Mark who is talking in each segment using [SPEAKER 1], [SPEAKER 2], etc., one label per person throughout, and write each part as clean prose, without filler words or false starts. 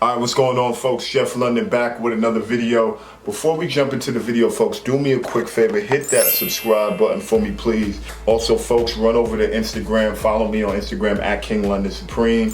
[SPEAKER 1] All right, what's going on, folks? Chef London back with another video. Before we jump into the video, folks, do me a quick favor. Hit that subscribe button for me, please. Also, folks, run over to Instagram. Follow me on Instagram at King London Supreme.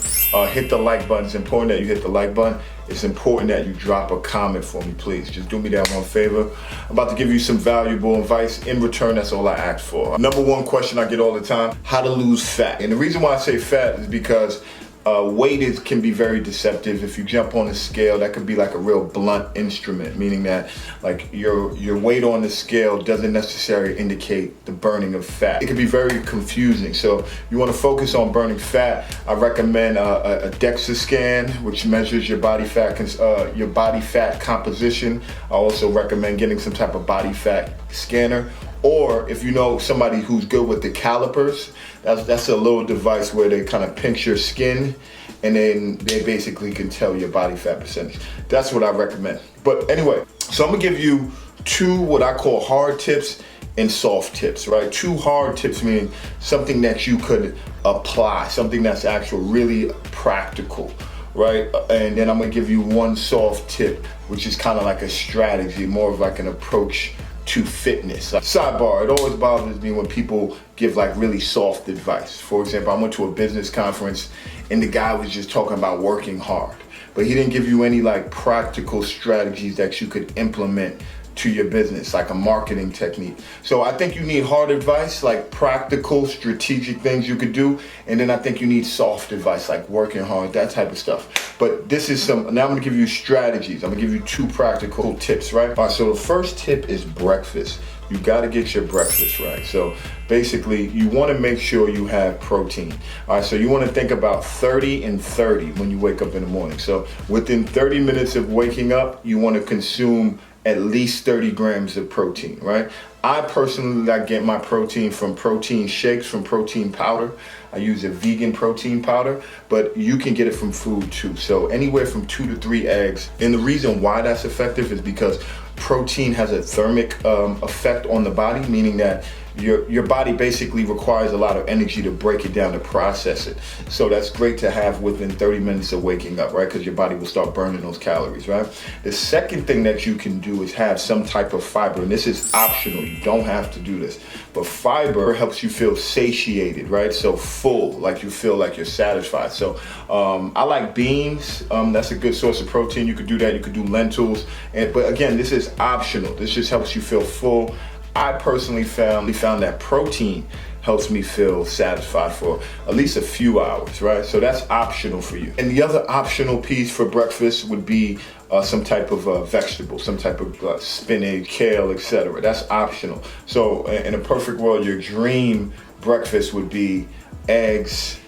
[SPEAKER 1] Hit the like button. It's important that you hit the like button. It's important that you drop a comment for me, please. Just do me that one favor. I'm about to give you some valuable advice. In return, that's all I ask for. Number one question I get all the time, how to lose fat. And the reason why I say fat is because weight can be very deceptive. If you jump on the scale, that could be like a real blunt instrument, meaning that like your weight on the scale doesn't necessarily indicate the burning of fat. It can be very confusing. So you want to focus on burning fat. I recommend a DEXA scan, which measures your body fat composition. I also recommend getting some type of body fat scanner. Or if you know somebody who's good with the calipers, that's a little device where they kind of pinch your skin and then they basically can tell your body fat percentage. That's what I recommend. But anyway, so I'm gonna give you two what I call hard tips and soft tips, right? Two hard tips meaning something that you could apply, something that's actually really practical, right? And then I'm gonna give you one soft tip, which is kind of like a strategy, more of like an approach to fitness. Sidebar, it always bothers me when people give like really soft advice. For example, I went to a business conference and the guy was just talking about working hard, but he didn't give you any like practical strategies that you could implement to your business, like a marketing technique. So I think you need hard advice, like practical, strategic things you could do. And then I think you need soft advice, like working hard, that type of stuff. But this is now I'm gonna give you strategies. I'm gonna give you two practical tips, right? All right, so the first tip is breakfast. You gotta get your breakfast right. So basically, you wanna make sure you have protein. All right, so you wanna think about 30 and 30 when you wake up in the morning. So within 30 minutes of waking up, you wanna consume at least 30 grams of protein, right? I personally like get my protein from protein shakes, from protein powder. I use a vegan protein powder, but you can get it from food too. So anywhere from 2 to 3 eggs. And the reason why that's effective is because protein has a thermic effect on the body, meaning that your body basically requires a lot of energy to break it down, to process it. So that's great to have within 30 minutes of waking up, right? Because your body will start burning those calories, right? The second thing that you can do is have some type of fiber, and this is optional. You don't have to do this, but fiber helps you feel satiated, right? So full, like you feel like you're satisfied. So I like beans. That's a good source of protein. You could do that. You could do lentils, but again, this is optional. This just helps you feel full. I personally found that protein helps me feel satisfied for at least a few hours, right? So that's optional for you. And the other optional piece for breakfast would be some type of vegetable, some type of spinach, kale, etc. That's optional. So in a perfect world, your dream breakfast would be eggs,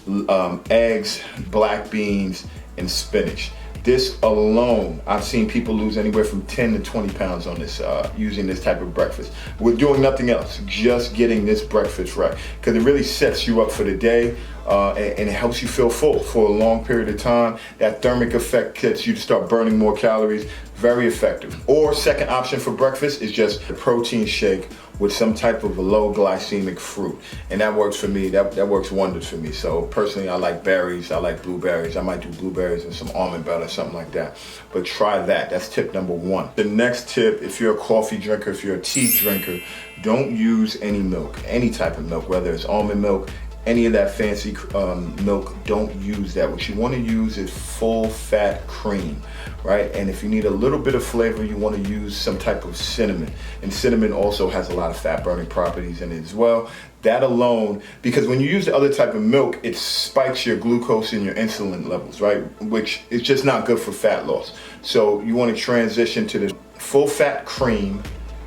[SPEAKER 1] black beans, and spinach. This alone, I've seen people lose anywhere from 10 to 20 pounds on this, using this type of breakfast. We're doing nothing else, just getting this breakfast right. Because it really sets you up for the day, and it helps you feel full for a long period of time. That thermic effect gets you to start burning more calories. Very effective. Or second option for breakfast is just a protein shake with some type of a low glycemic fruit. And that works for me, that works wonders for me. So personally, I like berries, I like blueberries. I might do blueberries and some almond butter, something like that. But try that, that's tip number one. The next tip, if you're a coffee drinker, if you're a tea drinker, don't use any milk, any type of milk, whether it's almond milk, any of that fancy milk, don't use that. What you want to use is full fat cream, right? And if you need a little bit of flavor, you want to use some type of cinnamon. And cinnamon also has a lot of fat burning properties in it as well. That alone, because when you use the other type of milk, it spikes your glucose and your insulin levels, right? Which is just not good for fat loss. So you want to transition to the full fat cream,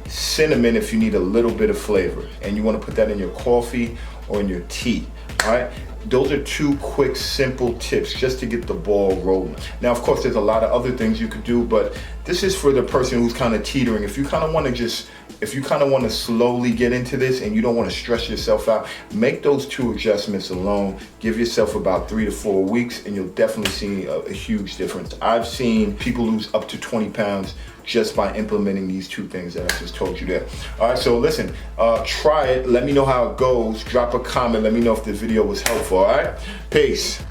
[SPEAKER 1] cinnamon if you need a little bit of flavor, and you want to put that in your coffee or in your tea. All right, those are two quick, simple tips just to get the ball rolling. Now, of course, there's a lot of other things you could do, but this is for the person who's kind of teetering. If you kind of want to slowly get into this and you don't want to stress yourself out, make those two adjustments alone. Give yourself about 3 to 4 weeks and you'll definitely see a huge difference. I've seen people lose up to 20 pounds just by implementing these two things that I just told you there. All right, so listen, try it. Let me know how it goes. Drop a comment. Let me know if the video was helpful, all right? Peace.